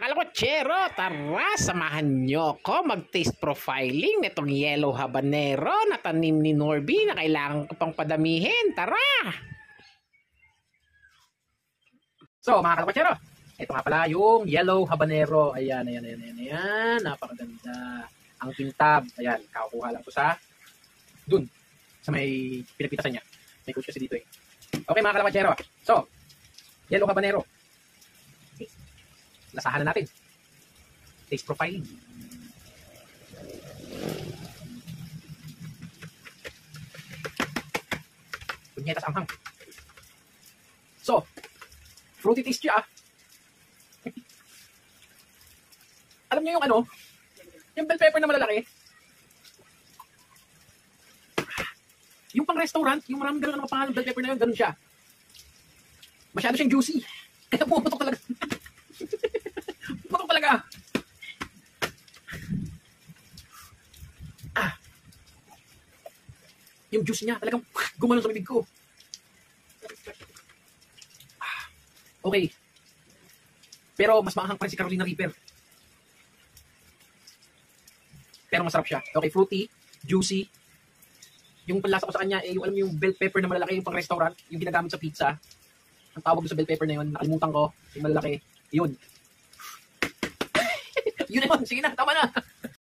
Mga kalakotsero, tara, samahan nyo ko mag-taste profiling nitong yellow habanero na tanim ni Norby na kailangan ko pang padamihin. Tara! So, mga kalakotsero, ito nga pala yung yellow habanero. Ayan. Napakaganda. Ang kintab, ayan, kakuha lang ko sa dun, sa may pinagpitasan niya. May kuts kasi dito eh. Okay, mga kalakotsero. So, yellow habanero. Lasahan na natin. Taste profiling. Punyetas anghang. So, fruity taste siya. Alam niyo yung ano? Yung bell pepper na malalaki. Yung pang restaurant, yung maraming gano'n ang pangalan bell pepper na yun, gano'n siya. Masyado siyang juicy. Kaya pumuputok talaga. Putok talaga. Yung juice niya talagang gumanon sa bibig ko. Okay. Pero mas maanghang pa rin si Carolina Reaper. Pero masarap siya. Okay, fruity, juicy. Yung panlasa ko sa kanya, yung alam mo yung bell pepper na malalaki, yung pang restaurant, yung ginagamit sa pizza. Ang tawag ko sa bell pepper na yun, nakalimutan ko, yung malalaki, yun. Yun na yun, sige na, tama na.